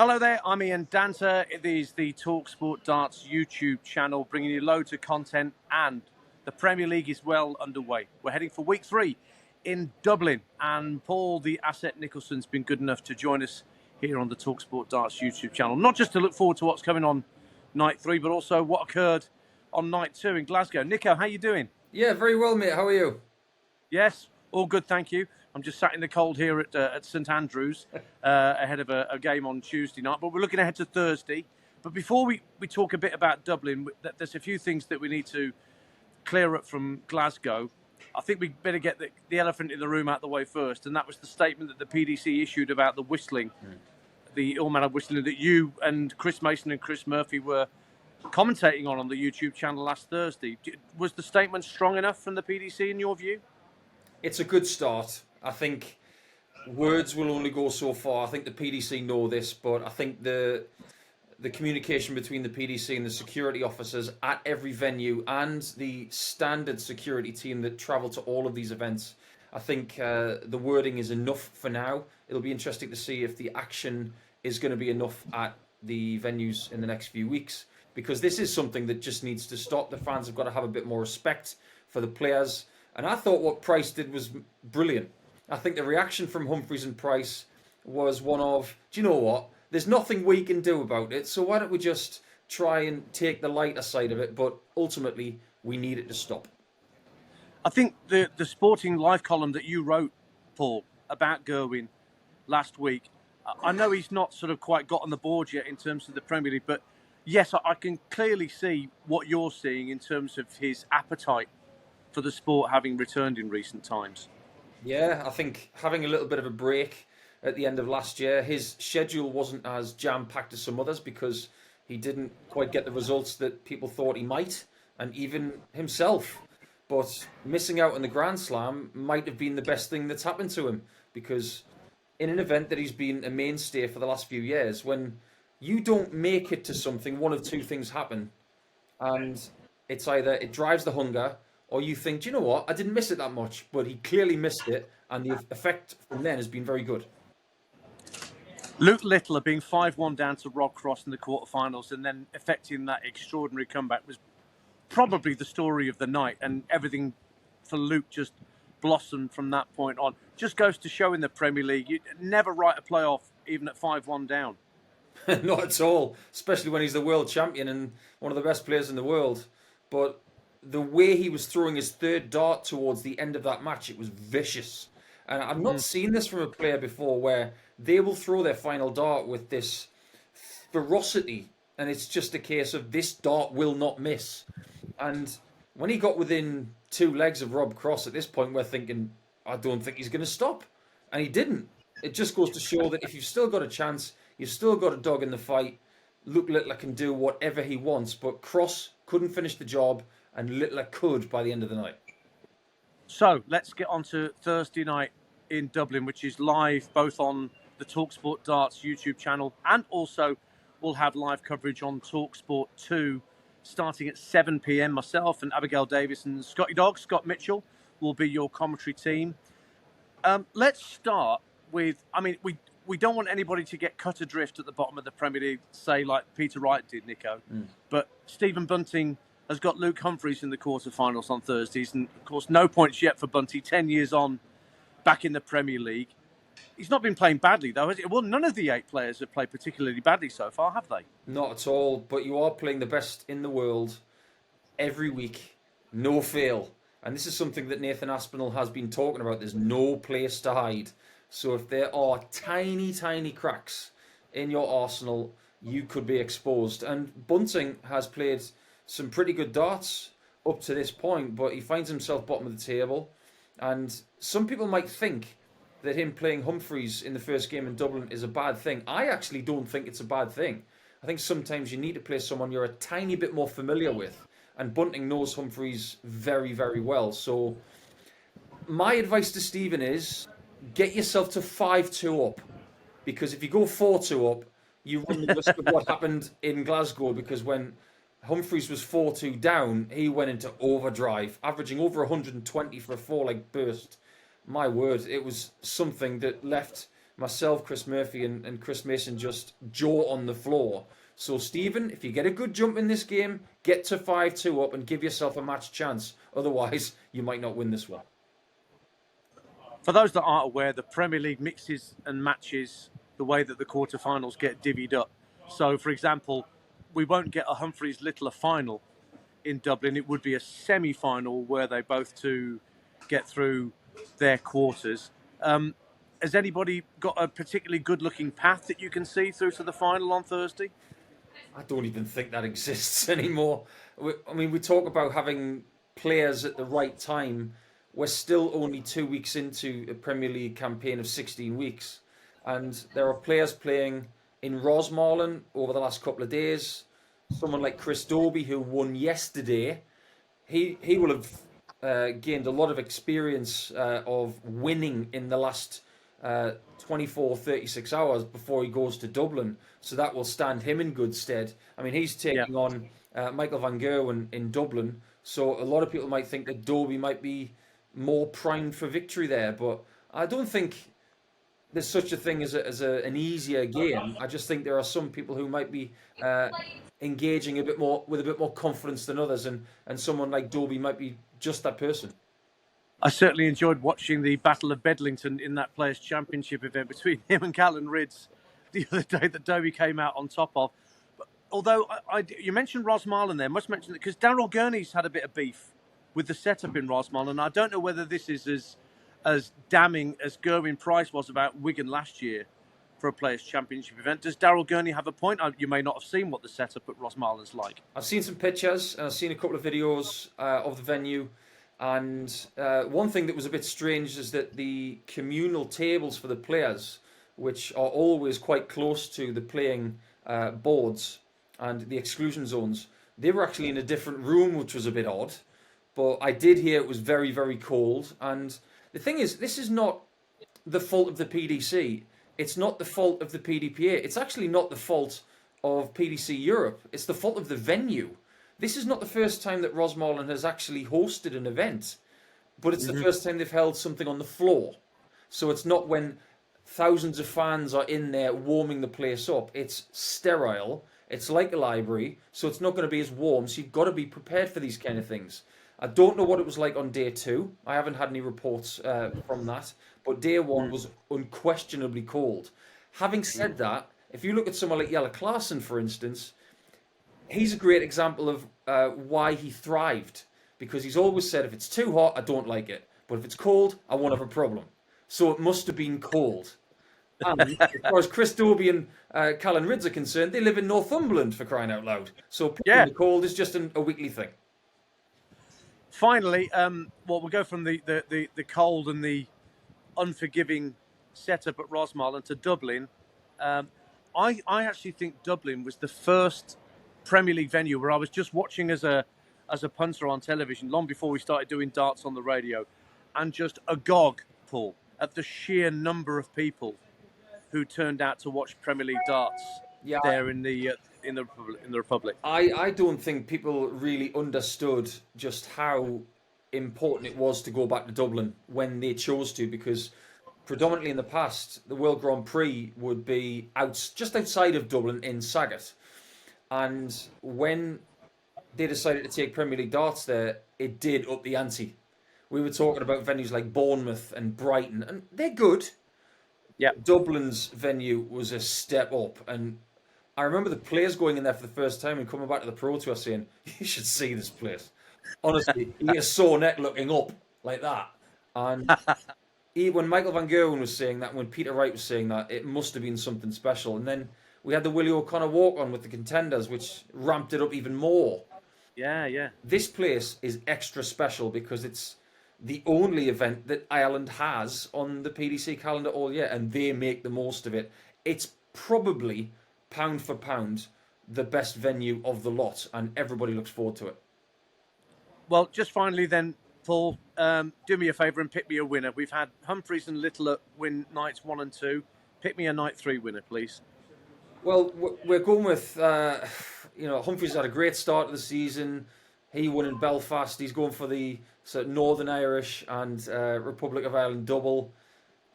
Hello there, I'm Ian Danter. It is the talkSPORT Darts YouTube channel, bringing you loads of content, and the Premier League is well underway. We're heading for week 3 in Dublin, and Paul, the asset Nicholson, has been good enough to join us here on the talkSPORT Darts YouTube channel, not just to look forward to what's coming on night 3, but also what occurred on night 2 in Glasgow. Nico, how you doing? Yeah, very well, mate. How are you? Yes, all good, thank you. I'm just sat in the cold here at St Andrews ahead of a game on Tuesday night, but we're looking ahead to Thursday. But before we talk a bit about Dublin, there's a few things that we need to clear up from Glasgow. I think we better get the elephant in the room out the way first, and that was the statement that the PDC issued about the whistling, the all-manner whistling that you and Chris Mason and Chris Murphy were commentating on the YouTube channel last Thursday. Was the statement strong enough from the PDC in your view? It's a good start. I think words will only go so far. I think the PDC know this, but I think the communication between the PDC and the security officers at every venue and the standard security team that travel to all of these events, I think the wording is enough for now. It'll be interesting to see if the action is going to be enough at the venues in the next few weeks, because this is something that just needs to stop. The fans have got to have a bit more respect for the players. And I thought what Price did was brilliant. I think the reaction from Humphries and Price was one of, do you know what? There's nothing we can do about it, so why don't we just try and take the lighter side of it? But ultimately, we need it to stop. I think the Sporting Life column that you wrote, Paul, about Gerwyn last week, I know he's not sort of quite got on the board yet in terms of the Premier League, but yes, I can clearly see what you're seeing in terms of his appetite for the sport having returned in recent times. Yeah, I think having a little bit of a break at the end of last year, his schedule wasn't as jam-packed as some others because he didn't quite get the results that people thought he might, and even himself. But missing out on the Grand Slam might have been the best thing that's happened to him, because in an event that he's been a mainstay for the last few years, when you don't make it to something, one of two things happen. And it's either it drives the hunger, or you think, do you know what, I didn't miss it that much, but he clearly missed it, and the effect from then has been very good. Luke Littler being 5-1 down to Rob Cross in the quarterfinals and then effecting that extraordinary comeback was probably the story of the night, and everything for Luke just blossomed from that point on. Just goes to show in the Premier League, you never write a playoff even at 5-1 down. Not at all, especially when he's the world champion and one of the best players in the world. But the way he was throwing his third dart towards the end of that match, it was vicious. And I've not seen this from a player before, where they will throw their final dart with this ferocity, and it's just a case of this dart will not miss. And when he got within 2 legs of Rob Cross, at this point we're thinking, I don't think he's going to stop. And he didn't. It just goes to show that if you've still got a chance, you've still got a dog in the fight. Luke Littler can do whatever he wants, but Cross couldn't finish the job, and Littler could by the end of the night. So let's get on to Thursday night in Dublin, which is live both on the talkSPORT Darts YouTube channel, and also we'll have live coverage on talkSPORT 2 starting at 7 p.m. Myself and Abigail Davis and Scotty Dog, Scott Mitchell, will be your commentary team. Let's start with, we don't want anybody to get cut adrift at the bottom of the Premier League, say like Peter Wright did, Nico. But Stephen Bunting has got Luke Humphries in the quarterfinals on Thursdays, and of course no points yet for Bunty, 10 years on back in the Premier League. He's not been playing badly though, has he? Well, none of the 8 players have played particularly badly so far, have they? Not at all, but you are playing the best in the world every week, no fail. And this is something that Nathan Aspinall has been talking about. There's no place to hide. So if there are tiny, tiny cracks in your arsenal, you could be exposed. And Bunting has played some pretty good darts up to this point, but he finds himself bottom of the table. And some people might think that him playing Humphries in the first game in Dublin is a bad thing. I actually don't think it's a bad thing. I think sometimes you need to play someone you're a tiny bit more familiar with. And Bunting knows Humphries very, very well. So my advice to Stephen is get yourself to 5-2 up. Because if you go 4-2 up, you run the risk of what happened in Glasgow, because when Humphries was 4-2 down, he went into overdrive, averaging over 120 for a 4-leg burst. My word, it was something that left myself, Chris Murphy, and Chris Mason just jaw on the floor. So, Stephen, if you get a good jump in this game, get to 5-2 up and give yourself a match chance. Otherwise, you might not win this one. For those that aren't aware, the Premier League mixes and matches the way that the quarterfinals get divvied up. So, for example, we won't get a Humphreys Littler final in Dublin. It would be a semi-final where they both two get through their quarters. Has anybody got a particularly good-looking path that you can see through to the final on Thursday? I don't even think that exists anymore. We talk about having players at the right time. We're still only 2 weeks into a Premier League campaign of 16 weeks. And there are players playing in Rosmarlin over the last couple of days. Someone like Chris Dobie, who won yesterday, he will have gained a lot of experience of winning in the last 24, 36 hours before he goes to Dublin. So that will stand him in good stead. I mean, he's taking on Michael van Gerwen in Dublin. So a lot of people might think that Dobie might be more primed for victory there. But I don't think there's such a thing as an easier game. I just think there are some people who might be engaging a bit more with a bit more confidence than others, and someone like Dobie might be just that person. I certainly enjoyed watching the Battle of Bedlington in that Players' Championship event between him and Callan Ridds the other day that Dobie came out on top of. But although you mentioned Rosmarlin there, must mention that because Daryl Gurney's had a bit of beef with the setup in Rosmarlin. I don't know whether this is as damning as Gerwyn Price was about Wigan last year for a Players' Championship event. Does Daryl Gurney have a point? You may not have seen what the setup at Rosmarlin's like. I've seen some pictures and I've seen a couple of videos of the venue. And one thing that was a bit strange is that the communal tables for the players, which are always quite close to the playing boards and the exclusion zones, they were actually in a different room, which was a bit odd. But I did hear it was very, very cold. And the thing is, this is not the fault of the PDC. It's not the fault of the PDPA. It's actually not the fault of PDC Europe. It's the fault of the venue. This is not the first time that Rosmarlin has actually hosted an event, but it's the first time they've held something on the floor. So it's not when thousands of fans are in there warming the place up. It's sterile. It's like a library, so it's not going to be as warm. So you've got to be prepared for these kind of things. I don't know what it was like on day 2. I haven't had any reports from that, but day 1 was unquestionably cold. Having said that, if you look at someone like Jelle Klaassen, for instance, he's a great example of why he thrived, because he's always said, if it's too hot, I don't like it. But if it's cold, I won't have a problem. So it must have been cold. And as far as Chris Dobie and Callan Ridds are concerned, they live in Northumberland, for crying out loud. So the cold is just a weekly thing. Finally, we'll go from the cold and the unforgiving setup at Rosmarlin to Dublin. I actually think Dublin was the first Premier League venue where I was just watching as a punter on television long before we started doing darts on the radio, and just agog, Paul, at the sheer number of people who turned out to watch Premier League darts there in the Republic. I don't think people really understood just how important it was to go back to Dublin when they chose to, because predominantly in the past the World Grand Prix would be just outside of Dublin in Sagat. And when they decided to take Premier League darts there, it did up the ante. We were talking about venues like Bournemouth and Brighton, and they're good. Yeah, Dublin's venue was a step up. And I remember the players going in there for the first time and coming back to the Pro Tour saying, you should see this place. Honestly, you get a sore neck looking up like that. And when Michael van Gerwen was saying that, when Peter Wright was saying that, it must have been something special. And then we had the Willie O'Connor walk-on with the Contenders, which ramped it up even more. Yeah. This place is extra special because it's the only event that Ireland has on the PDC calendar all year, and they make the most of it. It's probably, pound for pound, the best venue of the lot, and everybody looks forward to it. Well, just finally then, Paul, do me a favour and pick me a winner. We've had Humphreys and Littler win nights 1 and 2. Pick me a night 3 winner, please. Well, we're going with, Humphreys had a great start of the season. He won in Belfast. He's going for the sort of Northern Irish and Republic of Ireland double.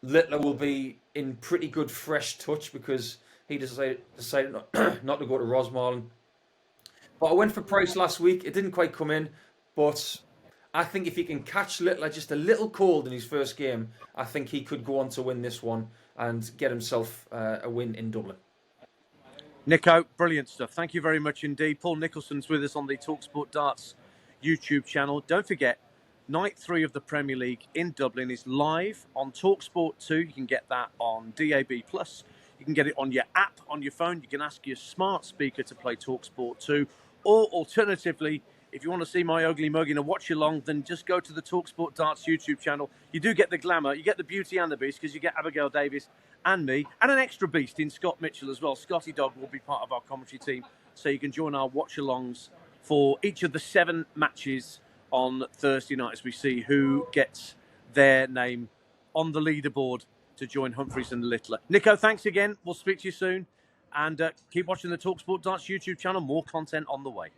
Littler will be in pretty good fresh touch because he decided not, not to go to Rosmarlin. But I went for Price last week. It didn't quite come in, but I think if he can catch Littler just a little cold in his first game, I think he could go on to win this one and get himself a win in Dublin. Nico, brilliant stuff. Thank you very much indeed. Paul Nicholson's with us on the talkSPORT Darts YouTube channel. Don't forget, night 3 of the Premier League in Dublin is live on talkSPORT 2. You can get that on DAB+. You can get it on your app, on your phone. You can ask your smart speaker to play talkSPORT 2. Or alternatively, if you want to see my ugly mug in a watch along, then just go to the talkSPORT Darts YouTube channel. You do get the glamour, you get the beauty and the beast, because you get Abigail Davis and me, and an extra beast in Scott Mitchell as well. Scotty Dog will be part of our commentary team, so you can join our watch-alongs for each of the 7 matches on Thursday night as we see who gets their name on the leaderboard to join Humphreys and Littler. Nico, thanks again. We'll speak to you soon. And keep watching the talkSPORT Darts YouTube channel. More content on the way.